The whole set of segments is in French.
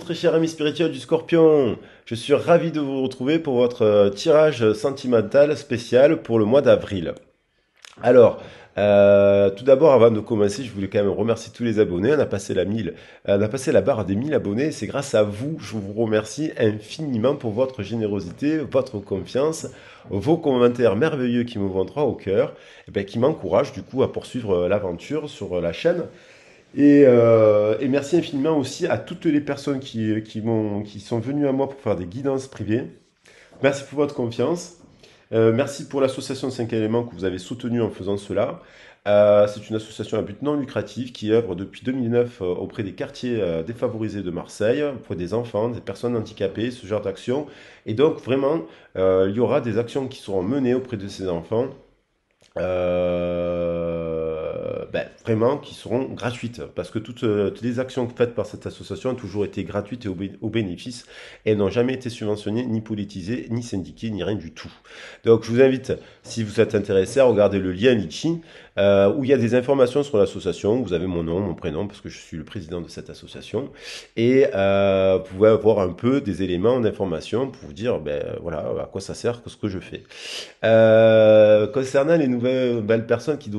très cher ami spirituel du Scorpion. Je suis ravi de vous retrouver pour votre tirage sentimental spécial pour le mois d'avril. Alors, tout d'abord, avant de commencer, je voulais quand même remercier tous les abonnés. On a passé la barre des 1000 abonnés. C'est grâce à vous, je vous remercie infiniment pour votre générosité, votre confiance, vos commentaires merveilleux qui me vont droit au cœur, et ben, qui m'encouragent du coup à poursuivre l'aventure sur la chaîne. Et merci infiniment aussi à toutes les personnes qui sont venues à moi pour faire des guidances privées. Merci pour votre confiance. Merci pour l'association 5 éléments que vous avez soutenue en faisant cela. C'est une association à but non lucratif qui œuvre depuis 2009 auprès des quartiers défavorisés de Marseille, auprès des enfants, des personnes handicapées, ce genre d'actions. Et donc vraiment, il y aura des actions qui seront menées auprès de ces enfants. Vraiment qui seront gratuites parce que toutes les actions faites par cette association ont toujours été gratuites et au bénéfice et n'ont jamais été subventionnées, ni politisées, ni syndiquées, ni rien du tout. Donc je vous invite, si vous êtes intéressé, à regarder le lien Litchi où il y a des informations sur l'association. Vous avez mon nom, mon prénom parce que je suis le président de cette association et vous pouvez avoir un peu des éléments d'information pour vous dire voilà à quoi ça sert, ce que je fais. Concernant les nouvelles personnes qui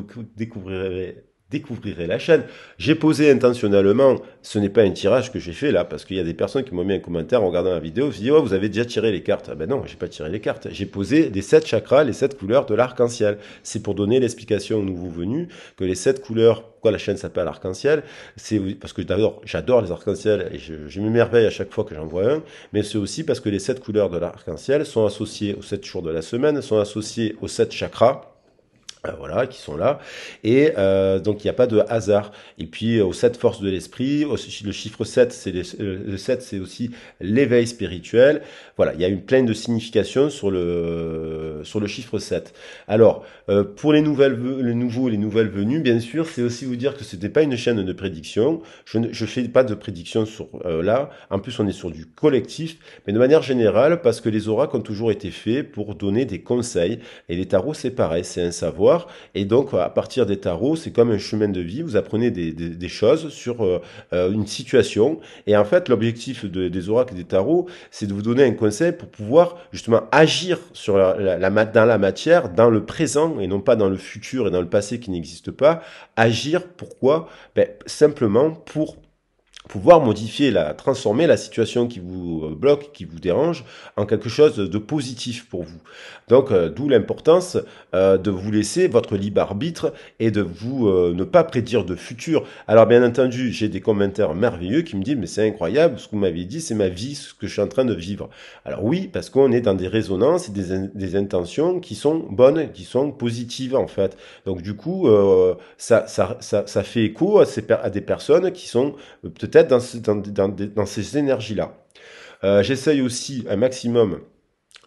découvriraient la chaîne, j'ai posé intentionnellement, ce n'est pas un tirage que j'ai fait là, parce qu'il y a des personnes qui m'ont mis un commentaire en regardant la vidéo, ils se disent, oh, vous avez déjà tiré les cartes. Ah ben non, j'ai pas tiré les cartes. J'ai posé les 7 chakras, les 7 couleurs de l'arc-en-ciel. C'est pour donner l'explication aux nouveaux venus que les 7 couleurs, pourquoi la chaîne s'appelle arc-en-ciel, c'est parce que d'abord, j'adore les arcs-en-ciel et je m'émerveille à chaque fois que j'en vois un, mais c'est aussi parce que les 7 couleurs de l'arc-en-ciel sont associées aux 7 jours de la semaine, sont associées aux 7 chakras. Voilà, qui sont là. Et donc, il n'y a pas de hasard. Et puis, aux 7 forces de l'esprit, le chiffre 7, le 7, c'est aussi l'éveil spirituel. Voilà, il y a une pleine de significations sur le chiffre 7. Alors, pour les nouveaux, les nouvelles venues, bien sûr, c'est aussi vous dire que ce n'est pas une chaîne de prédiction. Je fais pas de prédiction sur là. En plus, on est sur du collectif, mais de manière générale, parce que les oracles ont toujours été faits pour donner des conseils. Et les tarots, c'est pareil, c'est un savoir. Et donc, à partir des tarots, c'est comme un chemin de vie. Vous apprenez des choses sur une situation. Et en fait, l'objectif des oracles et des tarots, c'est de vous donner un conseil pour pouvoir justement agir sur dans la matière, dans le présent et non pas dans le futur et dans le passé qui n'existe pas. Agir, pourquoi? Simplement pour pouvoir transformer la situation qui vous bloque, qui vous dérange, en quelque chose de positif pour vous. Donc, d'où l'importance de vous laisser votre libre arbitre et de vous ne pas prédire de futur. Alors, bien entendu, j'ai des commentaires merveilleux qui me disent, mais c'est incroyable, ce que vous m'avez dit, c'est ma vie, ce que je suis en train de vivre. Alors oui, parce qu'on est dans des résonances et des intentions qui sont bonnes, qui sont positives, en fait. Donc, du coup, ça fait écho à des personnes qui sont peut-être dans ces énergies-là. J'essaye aussi un maximum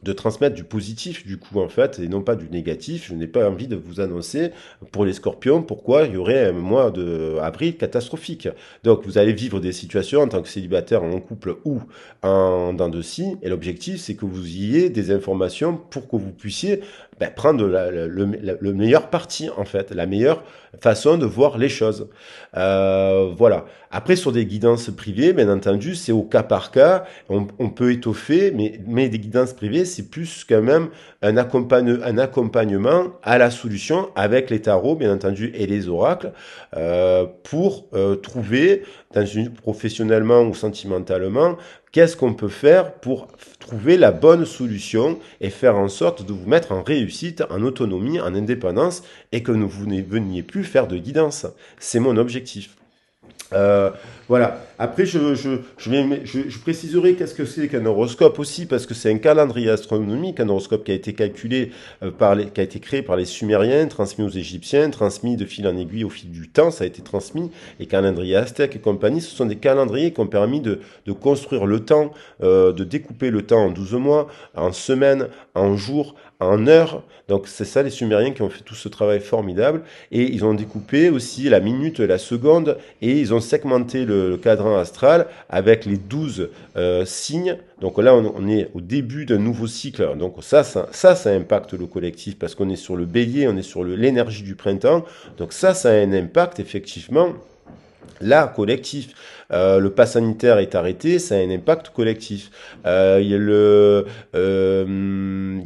de transmettre du positif du coup en fait et non pas du négatif. Je n'ai pas envie de vous annoncer pour les scorpions pourquoi il y aurait un mois d'avril catastrophique. Donc vous allez vivre des situations en tant que célibataire, en couple ou en dents de scie et l'objectif c'est que vous ayez des informations pour que vous puissiez prendre le meilleur parti en fait, la meilleure façon de voir les choses. Voilà. Après sur des guidances privées, bien entendu, c'est au cas par cas. On peut étoffer, mais des guidances privées, c'est plus quand même un accompagnement à la solution avec les tarots, bien entendu, et les oracles, pour trouver, professionnellement ou sentimentalement, qu'est-ce qu'on peut faire pour trouver la bonne solution et faire en sorte de vous mettre en réussite, en autonomie, en indépendance et que vous ne veniez plus faire de guidance. C'est mon objectif. Voilà. Après, je préciserai qu'est-ce que c'est qu'un horoscope aussi, parce que c'est un calendrier astronomique, un horoscope qui a été calculé qui a été créé par les Sumériens, transmis aux Égyptiens, transmis de fil en aiguille au fil du temps, ça a été transmis. Les calendriers aztèques et compagnie, ce sont des calendriers qui ont permis de construire le temps, de découper le temps en 12 mois, en semaines, en jours, en heures. Donc c'est ça les Sumériens qui ont fait tout ce travail formidable. Et ils ont découpé aussi la minute, la seconde, et ils ont segmenté le cadran astral avec les 12 signes. Donc là, on est au début d'un nouveau cycle. Donc ça impacte le collectif parce qu'on est sur le bélier, on est sur l'énergie du printemps. Donc ça a un impact effectivement Là, collectif. Le pass sanitaire est arrêté, ça a un impact collectif. Il y a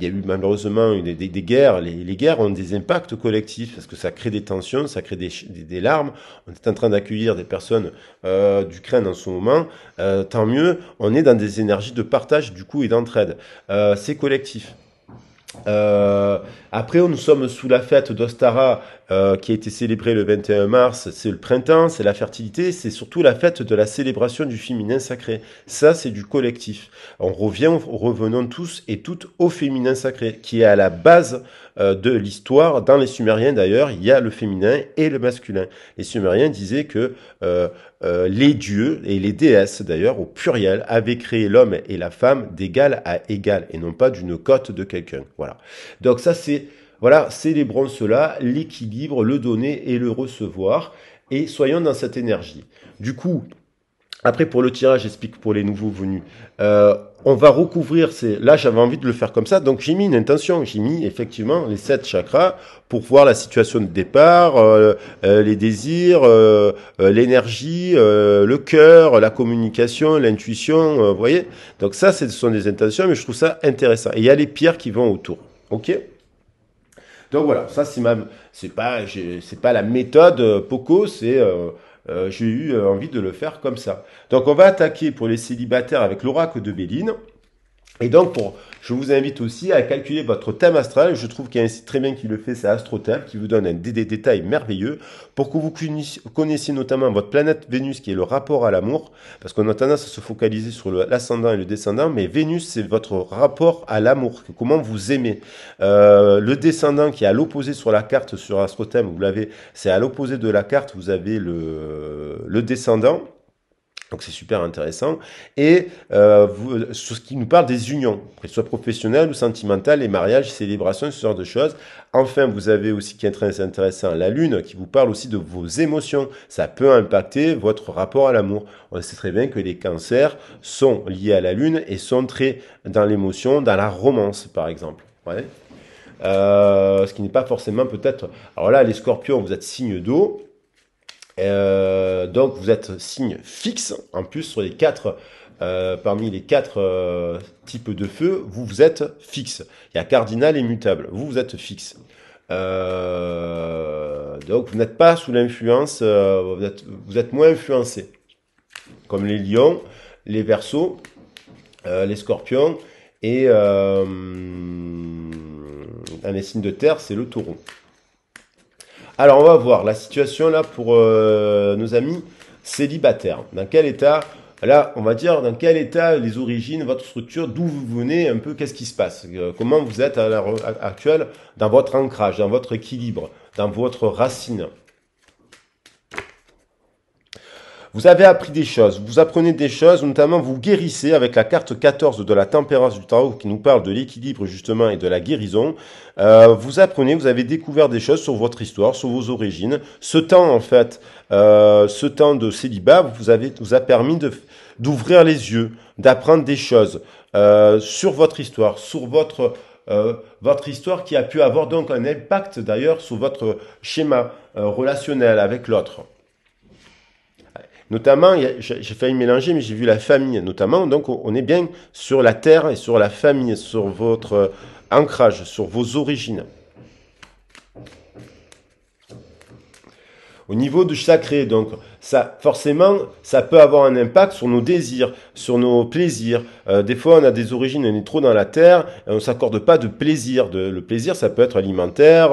eu malheureusement des guerres. Les guerres ont des impacts collectifs parce que ça crée des tensions, ça crée des larmes. On est en train d'accueillir des personnes d'Ukraine en ce moment. Tant mieux, on est dans des énergies de partage du coup et d'entraide. C'est collectif. Après, nous sommes sous la fête d'Ostara qui a été célébrée le 21 mars. C'est le printemps, c'est la fertilité, c'est surtout la fête de la célébration du féminin sacré. Ça, c'est du collectif. Revenons tous et toutes au féminin sacré, qui est à la base de l'histoire. Dans les Sumériens, d'ailleurs, il y a le féminin et le masculin. Les Sumériens disaient que les dieux et les déesses, d'ailleurs, au pluriel, avaient créé l'homme et la femme d'égal à égal, et non pas d'une cote de quelqu'un. Voilà. Donc ça, voilà, célébrons cela, l'équilibre, le donner et le recevoir, et soyons dans cette énergie. Du coup, après pour le tirage, j'explique pour les nouveaux venus. On va recouvrir là j'avais envie de le faire comme ça, donc j'ai mis une intention, j'ai mis effectivement les 7 chakras pour voir la situation de départ, les désirs, l'énergie, le cœur, la communication, l'intuition, vous voyez. Donc ça, ce sont des intentions, mais je trouve ça intéressant. Et il y a les pierres qui vont autour, ok. Donc voilà, ça c'est pas la méthode Poco, j'ai eu envie de le faire comme ça. Donc on va attaquer pour les célibataires avec l'oracle de Béline. Et donc, je vous invite aussi à calculer votre thème astral. Je trouve qu'il y a un site très bien qui le fait, c'est AstroThème, qui vous donne des détails merveilleux pour que vous connaissiez notamment votre planète Vénus, qui est le rapport à l'amour, parce qu'on a tendance à se focaliser sur l'ascendant et le descendant, mais Vénus, c'est votre rapport à l'amour, comment vous aimez. Le descendant qui est à l'opposé sur la carte sur AstroThème, c'est à l'opposé de la carte, vous avez le descendant. Donc c'est super intéressant. Et sur ce qui nous parle des unions, qu'elles soient professionnelles ou sentimentales, les mariages, célébrations, ce genre de choses. Enfin, vous avez aussi, qui est très intéressant, la lune, qui vous parle aussi de vos émotions. Ça peut impacter votre rapport à l'amour. On sait très bien que les cancers sont liés à la lune et sont très dans l'émotion, dans la romance, par exemple. Ouais. Ce qui n'est pas forcément peut-être... Alors là, les scorpions, vous êtes signe d'eau. Donc vous êtes signe fixe. En plus sur les parmi les 4 types de feu, vous êtes fixe. Il y a cardinal et mutable. Vous êtes fixe. Donc vous n'êtes pas sous l'influence. Vous êtes moins influencé. Comme les lions, les verceaux, les scorpions et dans les signes de terre, c'est le taureau. Alors, on va voir la situation là pour nos amis célibataires. Dans quel état, là, on va dire, dans quel état les origines, votre structure, d'où vous venez, un peu, qu'est-ce qui se passe, comment vous êtes à l'heure actuelle dans votre ancrage, dans votre équilibre, dans votre racine. Vous avez appris des choses, vous apprenez des choses, notamment vous guérissez avec la carte 14 de la tempérance du tarot qui nous parle de l'équilibre justement et de la guérison. Vous apprenez, vous avez découvert des choses sur votre histoire, sur vos origines. Ce temps en fait, ce temps de célibat vous a permis d'ouvrir les yeux, d'apprendre des choses sur votre histoire, sur votre histoire qui a pu avoir donc un impact d'ailleurs sur votre schéma relationnel avec l'autre. Notamment, j'ai failli mélanger, mais j'ai vu la famille, notamment. Donc, on est bien sur la terre et sur la famille, sur votre ancrage, sur vos origines. Au niveau du sacré, donc, ça, forcément, ça peut avoir un impact sur nos désirs, sur nos plaisirs. Des fois, on a des origines, on est trop dans la terre, et on ne s'accorde pas de plaisir. Le plaisir, ça peut être alimentaire,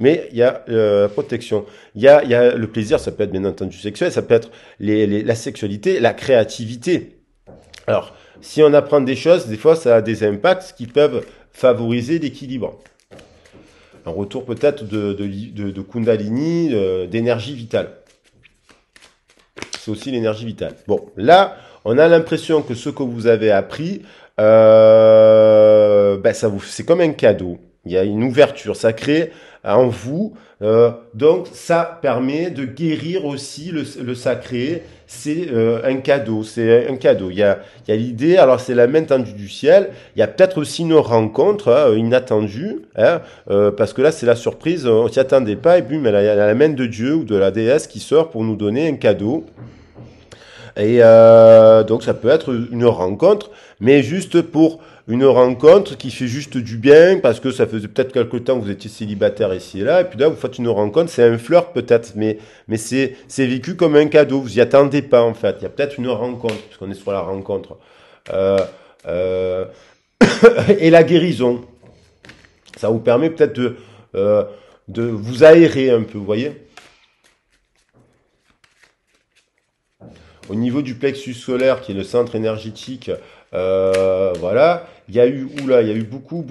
mais il y a la protection. Il y a le plaisir, ça peut être bien entendu sexuel, ça peut être la sexualité, la créativité. Alors, si on apprend des choses, des fois, ça a des impacts qui peuvent favoriser l'équilibre. Un retour peut-être de Kundalini, d'énergie vitale. C'est aussi l'énergie vitale. Bon, là, on a l'impression que ce que vous avez appris, c'est comme un cadeau. Il y a une ouverture sacrée en vous. Donc, ça permet de guérir aussi le sacré. c'est un cadeau. C'est un cadeau. Il y a l'idée, alors c'est la main tendue du ciel. Il y a peut-être aussi une rencontre inattendue, hein, parce que là, c'est la surprise. On s'y attendait pas. Et puis, mais il y a la main de Dieu ou de la déesse qui sort pour nous donner un cadeau. Et donc ça peut être une rencontre, mais juste pour une rencontre qui fait juste du bien, parce que ça faisait peut-être quelque temps que vous étiez célibataire ici et là, et puis là vous faites une rencontre, c'est un flirt peut-être, mais c'est vécu comme un cadeau, vous y attendez pas en fait, il y a peut-être une rencontre, puisqu'on est sur la rencontre. Euh, euh, et la guérison, ça vous permet peut-être de vous aérer un peu, vous voyez. Au niveau du plexus solaire, qui est le centre énergétique, voilà, il y a eu beaucoup.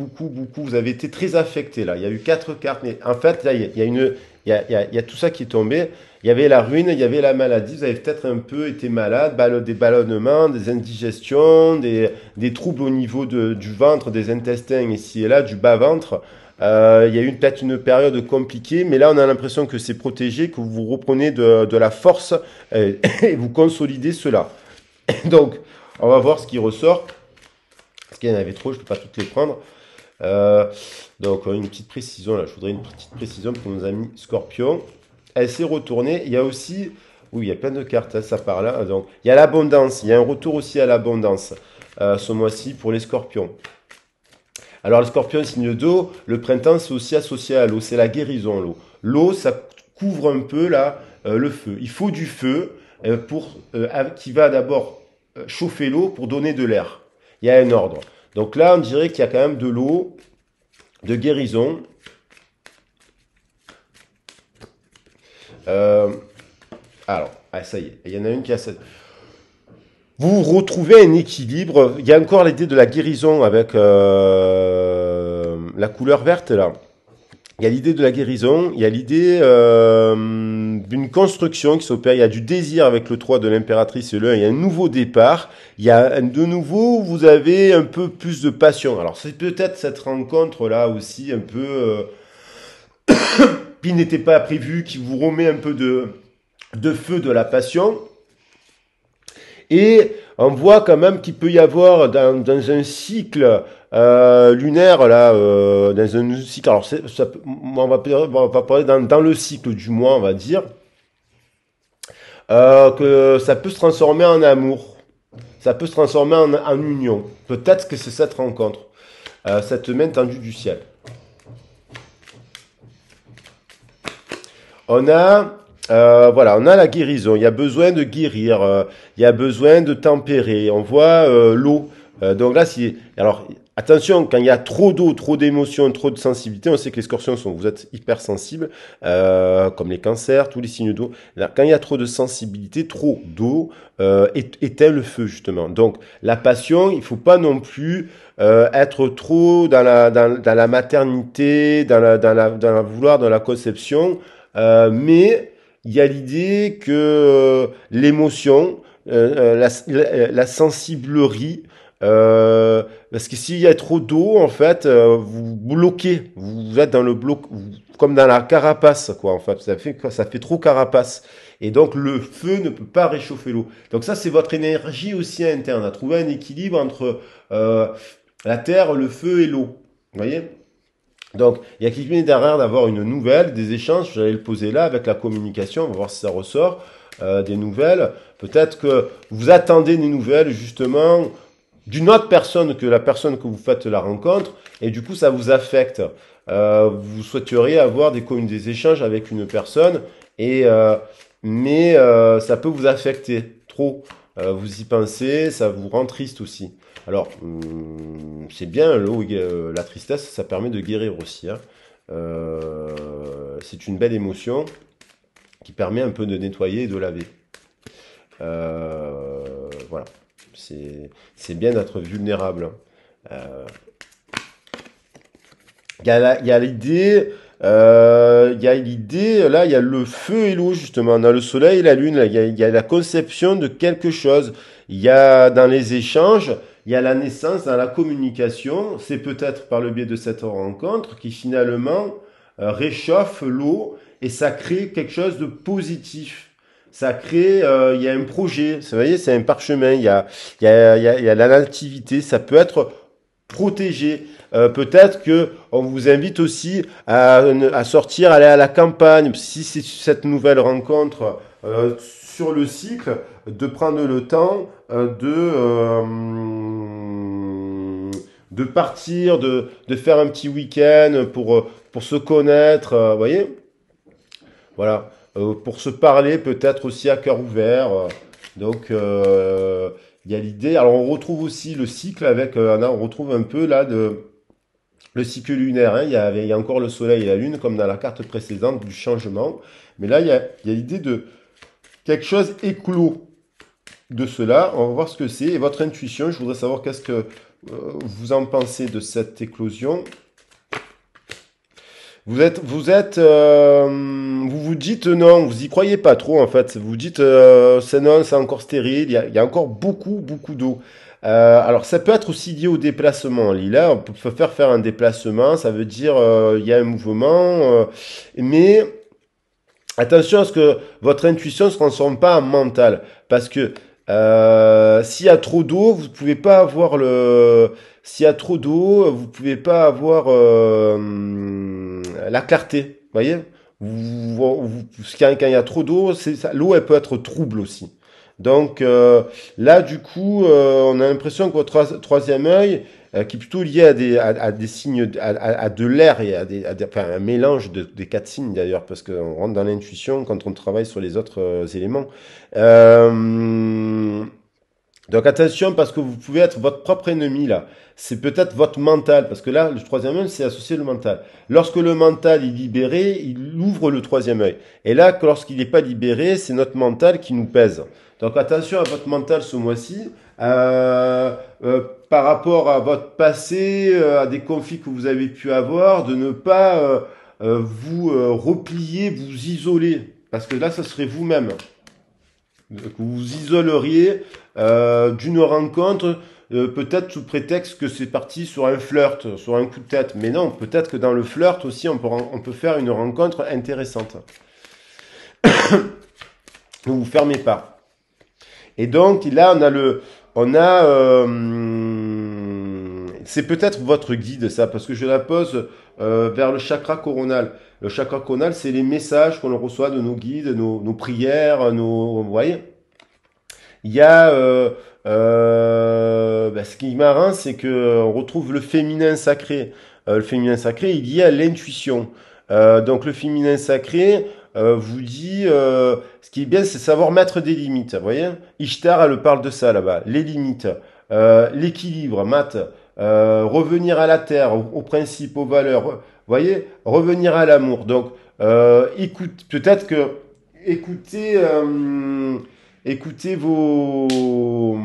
Vous avez été très affecté là. Il y a eu 4 cartes, mais en fait, là, il y a tout ça qui est tombé. Il y avait la ruine, il y avait la maladie. Vous avez peut-être un peu été malade, des ballonnements, des indigestions, des troubles au niveau du ventre, des intestins ici et là, du bas-ventre. Il y a eu peut-être une période compliquée, mais là on a l'impression que c'est protégé, que vous reprenez de la force et vous consolidez cela. Donc, on va voir ce qui ressort. Parce qu'il y en avait trop, je ne peux pas toutes les prendre. Euh, donc, une petite précision là. Je voudrais une petite précision pour nos amis Scorpion. Elle s'est retournée. Il y a aussi, oui, il y a plein de cartes, hein, ça part là. Donc, il y a l'abondance. Il y a un retour aussi à l'abondance ce mois-ci pour les Scorpions. Alors, le Scorpion, signe d'eau, le printemps, c'est aussi associé à l'eau. C'est la guérison, l'eau. L'eau, ça couvre un peu là le feu. Il faut du feu qui va d'abord chauffer l'eau pour donner de l'air. Il y a un ordre. Donc là, on dirait qu'il y a quand même de l'eau, de guérison. Alors, ça y est, il y en a une qui a cette... Vous retrouvez un équilibre. Il y a encore l'idée de la guérison avec la couleur verte là. Il y a l'idée de la guérison, il y a l'idée d'une construction qui s'opère, il y a du désir avec le 3 de l'impératrice et le 1, il y a un nouveau départ, il y a de nouveau, vous avez un peu plus de passion. Alors c'est peut-être cette rencontre-là aussi un peu qui n'était pas prévue, qui vous remet un peu de feu, de la passion. Et on voit quand même qu'il peut y avoir dans un cycle lunaire, là, dans un cycle, alors on va parler dans le cycle du mois, on va dire, que ça peut se transformer en amour, ça peut se transformer en union. Peut-être que c'est cette rencontre, cette main tendue du ciel. On a on a la guérison. Il y a besoin de guérir. Il y a besoin de tempérer. On voit l'eau. Donc là, alors attention, quand il y a trop d'eau, trop d'émotions, trop de sensibilité, on sait que les Scorpions vous êtes hypersensibles, comme les cancers, tous les signes d'eau. Quand il y a trop de sensibilité, trop d'eau éteint le feu justement. Donc la passion, il faut pas non plus être trop dans la maternité, dans la vouloir, dans la conception, mais il y a l'idée que l'émotion, la sensiblerie, parce que s'il y a trop d'eau, en fait, vous bloquez, vous êtes dans le bloc, comme dans la carapace, quoi, en fait, ça fait trop carapace. Et donc, le feu ne peut pas réchauffer l'eau. Donc ça, c'est votre énergie aussi interne, à trouver un équilibre entre la terre, le feu et l'eau. Vous voyez? Donc, il y a qui vient derrière d'avoir une nouvelle, des échanges, j'allais le poser là avec la communication, on va voir si ça ressort, des nouvelles. Peut-être que vous attendez des nouvelles justement d'une autre personne que la personne que vous faites la rencontre, et du coup ça vous affecte. Vous souhaiteriez avoir des échanges avec une personne, mais ça peut vous affecter trop. Vous y pensez, ça vous rend triste aussi. Alors, c'est bien, la tristesse, ça permet de guérir aussi, hein. C'est une belle émotion qui permet un peu de nettoyer et de laver. Voilà, c'est bien d'être vulnérable, hein. Il y a l'idée, là, il y a le feu et l'eau, justement. On a le soleil et la lune, là, il y a la conception de quelque chose. Il y a, dans les échanges, il y a la naissance, dans la communication. C'est peut-être par le biais de cette rencontre qui, finalement, réchauffe l'eau et ça crée quelque chose de positif. Ça crée, il y a un projet. Vous voyez, c'est un parchemin. Il y a la nativité. Ça peut être protégé. Peut-être que on vous invite aussi à sortir, aller à la campagne. Si c'est cette nouvelle rencontre sur le cycle, de prendre le temps de partir, de faire un petit week-end pour se connaître. Vous voyez? Voilà. Pour se parler, peut-être aussi à cœur ouvert. Donc, il y a l'idée. Alors, on retrouve aussi le cycle avec, on retrouve un peu là le cycle lunaire. Hein. Il y a encore le soleil et la lune, comme dans la carte précédente du changement. Mais là, il y a l'idée de quelque chose éclos de cela. On va voir ce que c'est. Et votre intuition, je voudrais savoir qu'est-ce que vous en pensez de cette éclosion. Vous dites non, vous y croyez pas trop en fait. Vous dites c'est non, c'est encore stérile. Il y a encore beaucoup, beaucoup d'eau. Alors ça peut être aussi lié au déplacement. Là, on peut faire un déplacement. Ça veut dire il y a un mouvement, mais attention à ce que votre intuition ne se transforme pas en mental, parce que s'il y a trop d'eau, vous pouvez pas avoir le. S'il y a trop d'eau, vous pouvez pas avoir la clarté. Vous voyez? Quand il y a trop d'eau, l'eau elle peut être trouble aussi. Donc là, du coup, on a l'impression que votre troisième œil, qui est plutôt lié à des signes, à de l'air et enfin, un mélange des quatre signes d'ailleurs, parce qu'on rentre dans l'intuition quand on travaille sur les autres éléments. Donc attention parce que vous pouvez être votre propre ennemi là. C'est peut-être votre mental parce que là le troisième œil c'est associé au mental. Lorsque le mental est libéré, il ouvre le troisième œil. Et là lorsqu'il n'est pas libéré, c'est notre mental qui nous pèse. Donc attention à votre mental ce mois-ci. Par rapport à votre passé, à des conflits que vous avez pu avoir, de ne pas vous replier, vous isoler. Parce que là, ça serait vous-même. Que vous vous isoleriez d'une rencontre, peut-être sous prétexte que c'est parti sur un flirt, sur un coup de tête. Mais non, peut-être que dans le flirt aussi, on peut faire une rencontre intéressante. Ne vous fermez pas. Et donc là, c'est peut-être votre guide ça, parce que je la pose vers le chakra coronal. Le chakra coronal, c'est les messages qu'on reçoit de nos guides, nos prières, vous voyez. Il y a ce qui est marrant, c'est que on retrouve le féminin sacré. Le féminin sacré, il y a l'intuition. Donc le féminin sacré vous dit, ce qui est bien, c'est savoir mettre des limites. Vous voyez, Ishtar, elle parle de ça là-bas, les limites, l'équilibre, revenir à la terre, aux principes, aux valeurs. Vous voyez, revenir à l'amour. Donc, peut-être que écoutez vos.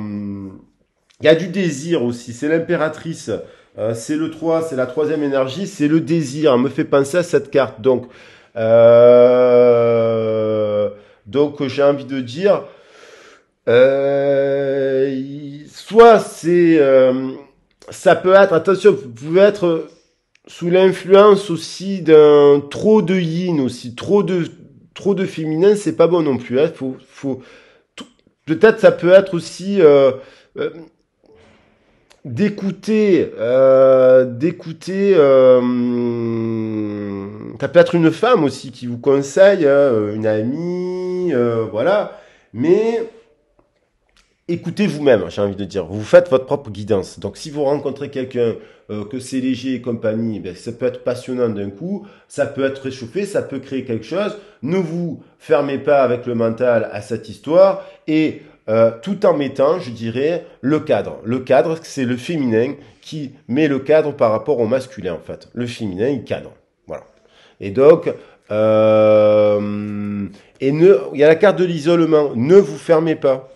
Il y a du désir aussi. C'est l'impératrice. C'est le 3, c'est la troisième énergie, c'est le désir. Elle me fait penser à cette carte. Donc j'ai envie de dire, soit ça peut être, attention, vous pouvez être sous l'influence aussi d'un trop de yin aussi, trop de féminin, c'est pas bon non plus. Hein. Peut-être ça peut être aussi euh, d'écouter, ça peut être une femme aussi qui vous conseille, une amie, voilà. Mais écoutez vous-même, j'ai envie de dire. Vous faites votre propre guidance. Donc, si vous rencontrez quelqu'un, que c'est léger et compagnie, ben, ça peut être passionnant d'un coup, ça peut être réchauffé, ça peut créer quelque chose. Ne vous fermez pas avec le mental à cette histoire et tout en mettant, je dirais, le cadre. Le cadre, c'est le féminin qui met le cadre par rapport au masculin, en fait. Le féminin, il cadre. Voilà. Et donc, il y a la carte de l'isolement. Ne vous fermez pas.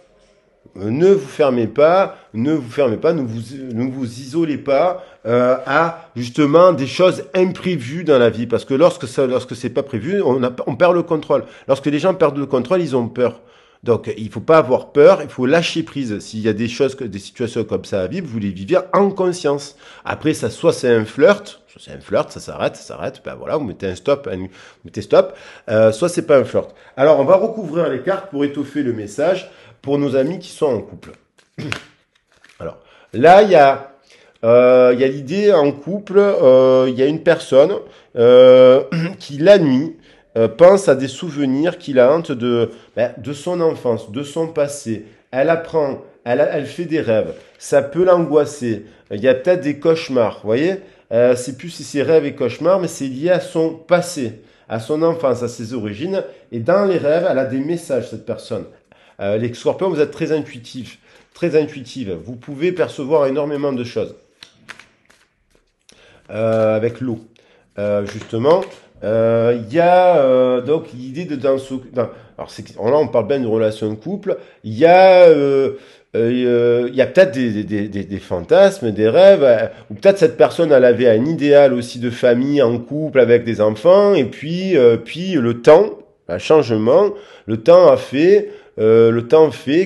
Ne vous fermez pas, ne vous isolez pas à justement des choses imprévues dans la vie. Parce que lorsque c'est pas prévu, on perd le contrôle. Lorsque les gens perdent le contrôle, ils ont peur. Donc, il faut pas avoir peur, il faut lâcher prise. S'il y a des choses, des situations comme ça à vivre, vous les vivez en conscience. Après, ça, soit c'est un flirt, ça s'arrête, ben voilà, vous mettez un stop, vous mettez stop, soit c'est pas un flirt. Alors, on va recouvrir les cartes pour étoffer le message pour nos amis qui sont en couple. Alors, là, il y a l'idée en couple, il y a une personne qui, la nuit, pense à des souvenirs qui la hantent de son enfance, de son passé. Elle apprend, elle fait des rêves. Ça peut l'angoisser. Il y a peut-être des cauchemars, vous voyez? C'est plus si c'est rêves et cauchemars, mais c'est lié à son passé, à son enfance, à ses origines. Et dans les rêves, elle a des messages, cette personne. Les scorpions, vous êtes très intuitifs, très intuitive. Vous pouvez percevoir énormément de choses avec l'eau. Justement, il y a donc l'idée de alors là on parle bien de relation de couple. Il y a peut-être des fantasmes, des rêves, ou peut-être cette personne elle avait un idéal aussi de famille en couple avec des enfants, et puis le temps, un changement, le temps fait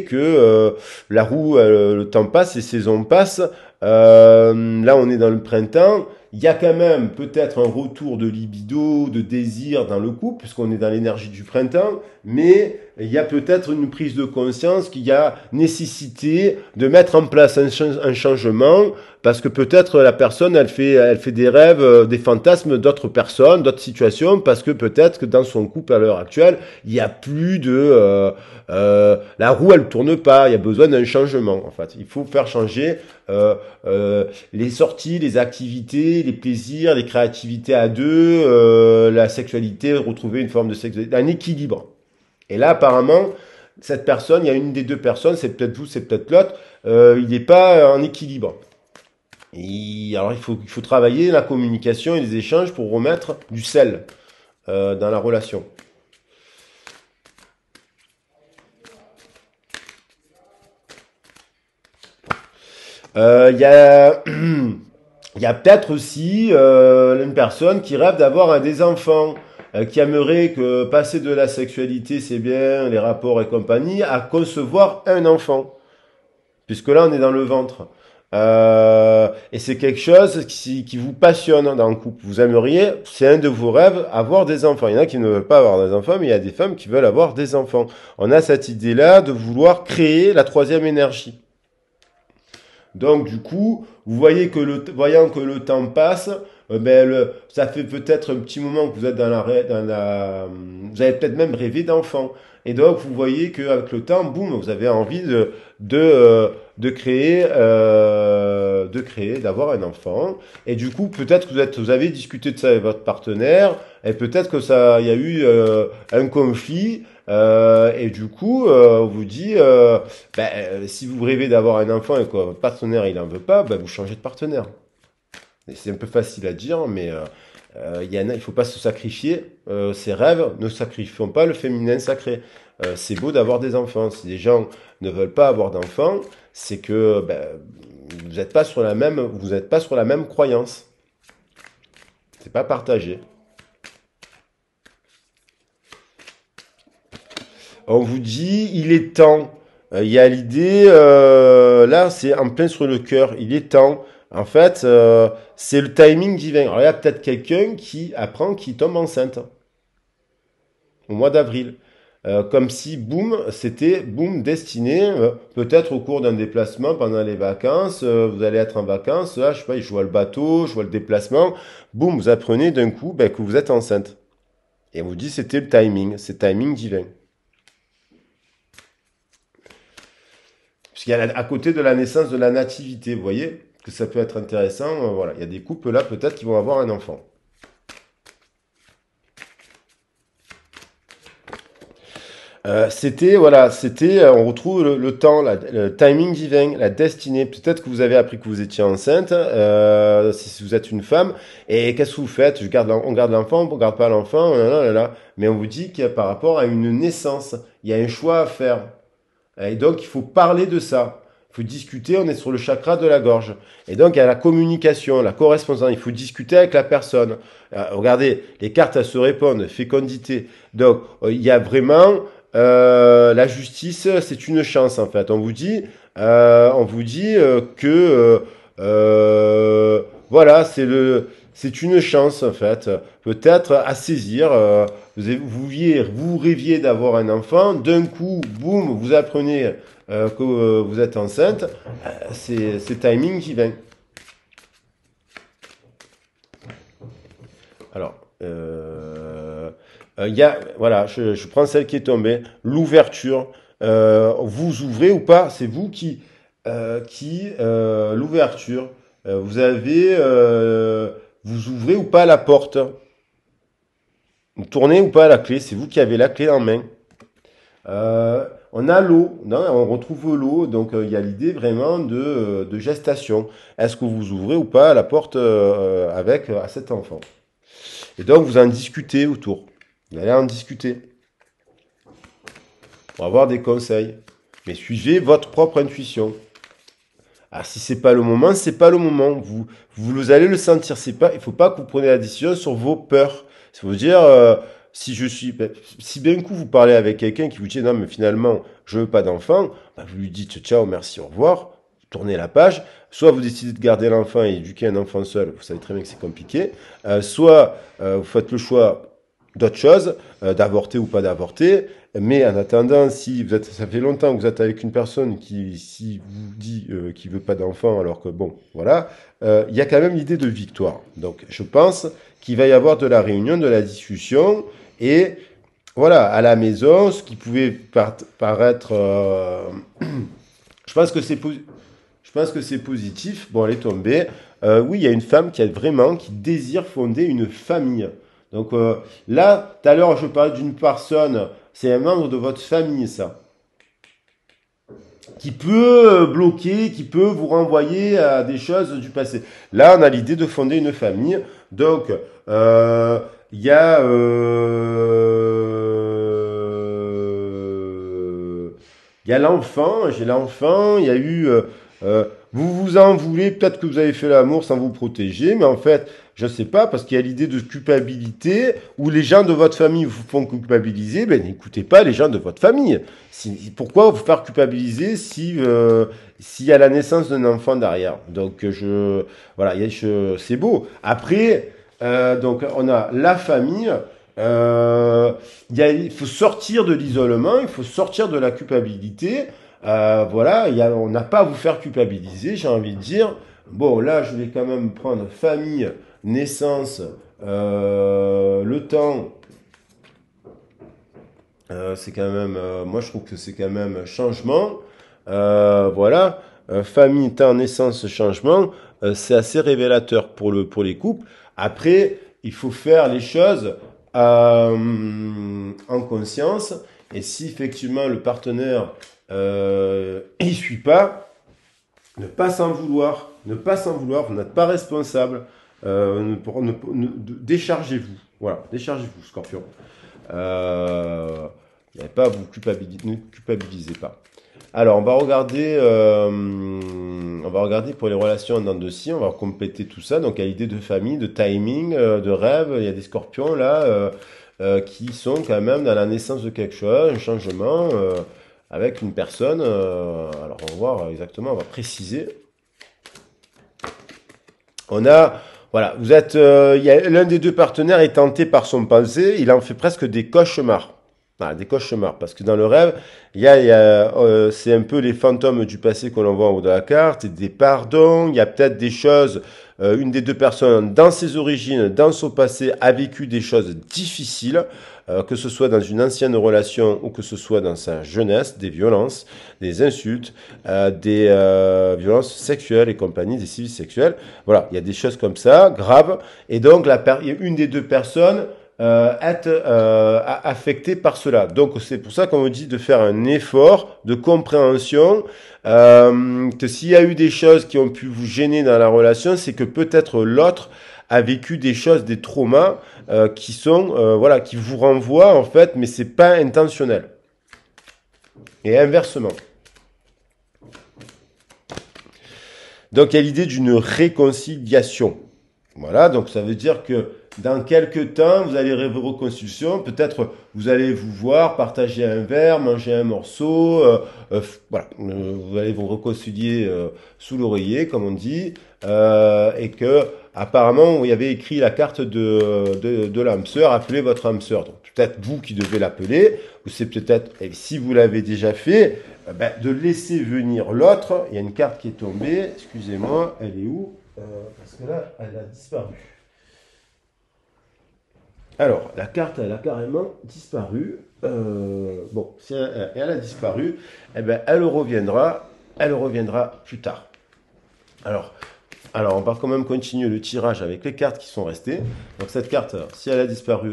que la roue, le temps passe, les saisons passent. Là, on est dans le printemps. Il y a quand même peut-être un retour de libido, de désir dans le couple, puisqu'on est dans l'énergie du printemps, mais il y a peut-être une prise de conscience qu'il y a nécessité de mettre en place un changement, parce que peut-être la personne, elle fait des rêves, des fantasmes d'autres personnes, d'autres situations, parce que peut-être que dans son couple à l'heure actuelle, il y a plus la roue, elle tourne pas, il y a besoin d'un changement, en fait. Il faut faire changer les sorties, les activités, les plaisirs, les créativités à deux, la sexualité, retrouver une forme de sexualité, un équilibre. Et là, apparemment, cette personne, il y a une des deux personnes, c'est peut-être vous, c'est peut-être l'autre, il n'est pas en équilibre. Alors, il faut travailler la communication et les échanges pour remettre du sel dans la relation. Il y a, il y a peut-être aussi une personne qui rêve d'avoir des enfants, qui aimerait que passer de la sexualité, c'est bien, les rapports et compagnie, à concevoir un enfant. Puisque là, on est dans le ventre. Et c'est quelque chose qui vous passionne dans le couple. Vous aimeriez, c'est un de vos rêves, avoir des enfants. Il y en a qui ne veulent pas avoir des enfants, mais il y a des femmes qui veulent avoir des enfants. On a cette idée-là de vouloir créer la troisième énergie. Donc du coup, vous voyez que voyant que le temps passe, ça fait peut-être un petit moment que vous êtes vous avez peut-être même rêvé d'enfant. Et donc vous voyez qu'avec le temps, boum, vous avez envie de créer, d'avoir un enfant. Et du coup, peut-être que vous avez discuté de ça avec votre partenaire, et peut-être que il y a eu un conflit. Et du coup, on vous dit, si vous rêvez d'avoir un enfant et que votre partenaire il en veut pas, vous changez de partenaire. Et c'est un peu facile à dire, mais il faut pas se sacrifier. Ses rêves, ne sacrifions pas le féminin sacré. C'est beau d'avoir des enfants. Si des gens ne veulent pas avoir d'enfants, c'est que vous n'êtes pas sur la même croyance. C'est pas partagé. On vous dit, il est temps. Il y a l'idée, là, c'est en plein sur le cœur. Il est temps. En fait, c'est le timing divin. Alors, il y a peut-être quelqu'un qui apprend qu'il tombe enceinte au mois d'avril. Comme si, boum, c'était, boum, destiné, peut-être au cours d'un déplacement pendant les vacances, vous allez être en vacances, là, je sais pas, je vois le bateau, je vois le déplacement, boum, vous apprenez d'un coup que vous êtes enceinte. Et on vous dit, c'était le timing, c'est le timing divin. Parce qu'il y a à côté de la naissance de la nativité, vous voyez, que ça peut être intéressant, voilà, il y a des couples là, peut-être, qui vont avoir un enfant. On retrouve le temps, le timing divin, la destinée. Peut-être que vous avez appris que vous étiez enceinte, si vous êtes une femme. Et qu'est-ce que vous faites? On garde l'enfant, on garde pas l'enfant, là. Mais on vous dit qu'il y a par rapport à une naissance, il y a un choix à faire. Et donc, il faut parler de ça. Il faut discuter, on est sur le chakra de la gorge. Et donc, il y a la communication, la correspondance. Il faut discuter avec la personne. Regardez, les cartes, elles se répondent. Fécondité. Donc, il y a vraiment la justice, c'est une chance en fait. On vous dit voilà, c'est une chance en fait, peut-être à saisir. Vous rêviez d'avoir un enfant, d'un coup, boum, vous apprenez que vous êtes enceinte. C'est timing qui vient. Alors, voilà, je prends celle qui est tombée. L'ouverture, vous ouvrez ou pas, c'est vous l'ouverture. Vous ouvrez ou pas la porte. Vous tournez ou pas la clé, c'est vous qui avez la clé en main. On a l'eau, on retrouve l'eau, donc il y a l'idée vraiment de gestation. Est-ce que vous ouvrez ou pas la porte avec à cet enfant? Et donc, vous en discutez autour. Vous allez en discuter. Pour avoir des conseils. Mais suivez votre propre intuition. Alors, si c'est pas le moment, c'est pas le moment. Vous allez le sentir. Il faut pas que vous preniez la décision sur vos peurs. Ça veut dire, si d'un coup vous parlez avec quelqu'un qui vous dit non, mais finalement, je veux pas d'enfant, vous lui dites ciao, merci, au revoir. Tournez la page, soit vous décidez de garder l'enfant et éduquer un enfant seul, vous savez très bien que c'est compliqué, soit vous faites le choix d'autre chose, d'avorter ou pas d'avorter, mais en attendant, ça fait longtemps que vous êtes avec une personne si vous dit qu'il veut pas d'enfant, alors que bon, voilà, il y a quand même l'idée de victoire. Donc je pense qu'il va y avoir de la réunion, de la discussion, et voilà, à la maison, ce qui pouvait paraître... je pense que c'est positif. Bon, elle est tombée. Oui, il y a une femme qui désire fonder une famille. Donc là, tout à l'heure, je parlais d'une personne, c'est un membre de votre famille, ça, qui peut bloquer, qui peut vous renvoyer à des choses du passé. Là, on a l'idée de fonder une famille. Donc, il y a... Il y a l'enfant, j'ai l'enfant, il y a eu... vous vous en voulez, peut-être que vous avez fait l'amour sans vous protéger, mais en fait, je ne sais pas, parce qu'il y a l'idée de culpabilité, où les gens de votre famille vous font culpabiliser, ben n'écoutez pas les gens de votre famille. Pourquoi vous faire culpabiliser s'il y a la naissance d'un enfant derrière? Donc, voilà, c'est beau. Après, donc, on a la famille... il faut sortir de l'isolement, il faut sortir de la culpabilité. Voilà, on n'a pas à vous faire culpabiliser, j'ai envie de dire. Bon, là, je vais quand même prendre famille, naissance, le temps. C'est quand même, moi, je trouve que c'est quand même changement. Voilà, famille, temps, naissance, changement. C'est assez révélateur pour les couples. Après, il faut faire les choses en conscience, et si effectivement le partenaire il suit pas, ne pas s'en vouloir, vous n'êtes pas responsable, déchargez-vous, voilà, déchargez-vous, Scorpion. Il n'y a pas à vous ne culpabilisez pas. Alors, on va regarder pour les relations en dents de scie, on va compléter tout ça. Donc, il y a l'idée de famille, de timing, de rêve. Il y a des scorpions là qui sont quand même dans la naissance de quelque chose, un changement avec une personne. Alors, on va voir exactement, on va préciser. Voilà, l'un des deux partenaires est tenté par son passé, il en fait presque des cauchemars. Ah, des cauchemars, parce que dans le rêve, c'est un peu les fantômes du passé qu'on voit en haut de la carte, et des pardons, il y a peut-être des choses, une des deux personnes, dans ses origines, dans son passé, a vécu des choses difficiles, que ce soit dans une ancienne relation ou que ce soit dans sa jeunesse, des violences, des insultes, des violences sexuelles et compagnie, des sévices sexuels. Voilà, il y a des choses comme ça, graves, et donc une des deux personnes être affecté par cela. Donc c'est pour ça qu'on me dit de faire un effort de compréhension, que s'il y a eu des choses qui ont pu vous gêner dans la relation, c'est que peut-être l'autre a vécu des choses, des traumas qui vous renvoient en fait, mais c'est pas intentionnel. Et inversement. Donc il y a l'idée d'une réconciliation. Voilà, donc ça veut dire que dans quelques temps, vous allez rêver reconstitution. Peut-être vous allez vous voir, partager un verre, manger un morceau. Voilà, vous allez vous réconcilier sous l'oreiller, comme on dit, et que apparemment il y avait écrit la carte de l'âme sœur. Appelez votre âme sœur. Donc peut-être vous qui devez l'appeler, ou c'est peut-être, et si vous l'avez déjà fait, de laisser venir l'autre. Il y a une carte qui est tombée. Excusez-moi, elle est où? Parce que là, elle a disparu. Alors, la carte, elle a carrément disparu. Bon, si elle a disparu, eh ben, elle reviendra plus tard. Alors, on va quand même continuer le tirage avec les cartes qui sont restées. Donc, cette carte, si elle a disparu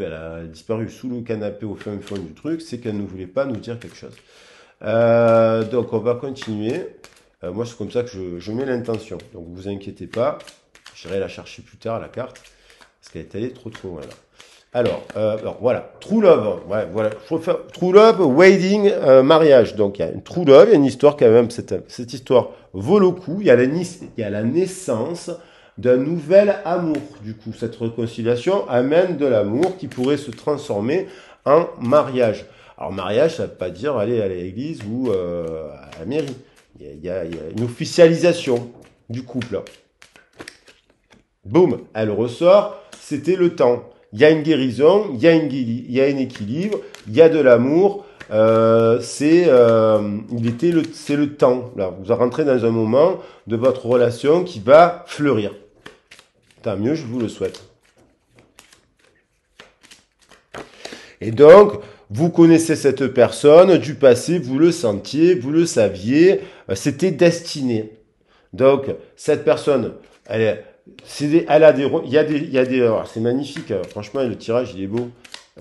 sous le canapé au fin fond du truc, c'est qu'elle ne voulait pas nous dire quelque chose. Donc, on va continuer. Moi, c'est comme ça que je mets l'intention. Donc, vous inquiétez pas. J'irai la chercher plus tard, la carte, parce qu'elle est allée trop loin là. Alors voilà, True Love, ouais, voilà, True Love, Wedding, mariage. Donc il y a une True Love, il y a une histoire quand même, cette histoire vaut le coup. Il y a la naissance d'un nouvel amour. Du coup, cette réconciliation amène de l'amour qui pourrait se transformer en mariage. Alors mariage, ça ne veut pas dire aller à l'église ou à la mairie. Il y a une officialisation du couple. Boum, elle ressort, c'était le temps. Il y a une guérison, il y a un équilibre, il y a de l'amour. C'est le temps. Là, vous rentrez dans un moment de votre relation qui va fleurir. Tant mieux, je vous le souhaite. Et donc, vous connaissez cette personne du passé, vous le sentiez, vous le saviez, c'était destiné. Donc, cette personne, c'est magnifique, franchement, le tirage, il est beau.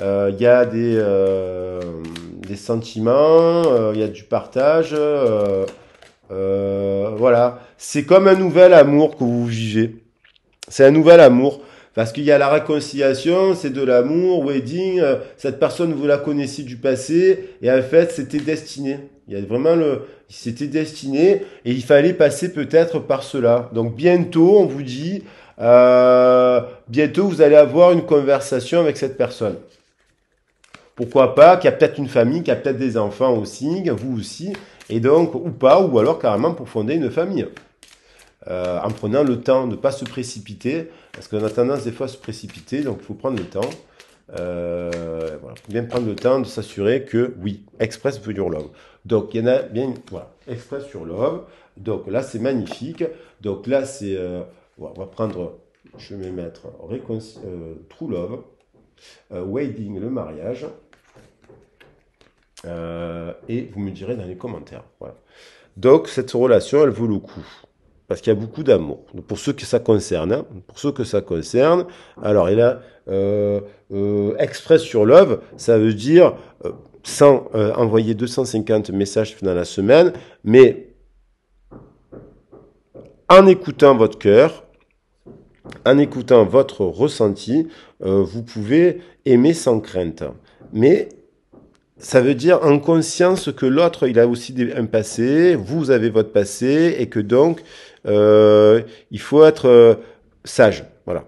Il y a des sentiments, il y a du partage, voilà. C'est comme un nouvel amour que vous vivez. C'est un nouvel amour. Parce qu'il y a la réconciliation, c'est de l'amour, wedding, cette personne, vous la connaissiez du passé, et en fait, c'était destiné. Il y a vraiment c'était destiné, et il fallait passer peut-être par cela. Donc bientôt, on vous dit, bientôt vous allez avoir une conversation avec cette personne. Pourquoi pas, qu'il y a peut-être une famille, qu'il y a peut-être des enfants aussi, vous aussi, et donc, ou pas, ou alors carrément pour fonder une famille. En prenant le temps de ne pas se précipiter, parce qu'on a tendance des fois à se précipiter, donc il faut prendre le temps. Voilà, bien prendre le temps de s'assurer que, oui, Express for your love. Donc, il y en a bien, voilà, Express sur love. Donc là, c'est magnifique. Donc là, c'est, on va prendre, je vais mettre True Love, Wedding, le mariage. Et vous me direz dans les commentaires. Voilà. Donc, cette relation, elle vaut le coup. Parce qu'il y a beaucoup d'amour. Pour ceux que ça concerne, alors il a Express sur Love, ça veut dire sans envoyer 250 messages dans la semaine, mais en écoutant votre cœur, en écoutant votre ressenti, vous pouvez aimer sans crainte. Mais ça veut dire en conscience que l'autre, il a aussi un passé, vous avez votre passé, et que donc, il faut être sage. Voilà.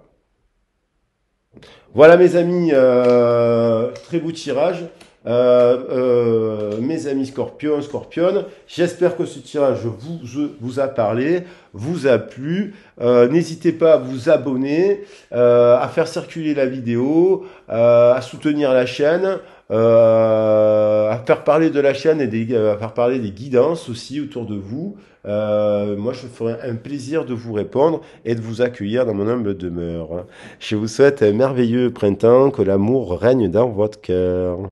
Voilà mes amis, très beau tirage. Mes amis scorpionnes, j'espère que ce tirage vous a parlé, vous a plu. N'hésitez pas à vous abonner, à faire circuler la vidéo, à soutenir la chaîne, à faire parler de la chaîne et à faire parler des guidances aussi autour de vous. Moi, je ferai un plaisir de vous répondre et de vous accueillir dans mon humble demeure. Je vous souhaite un merveilleux printemps, que l'amour règne dans votre cœur.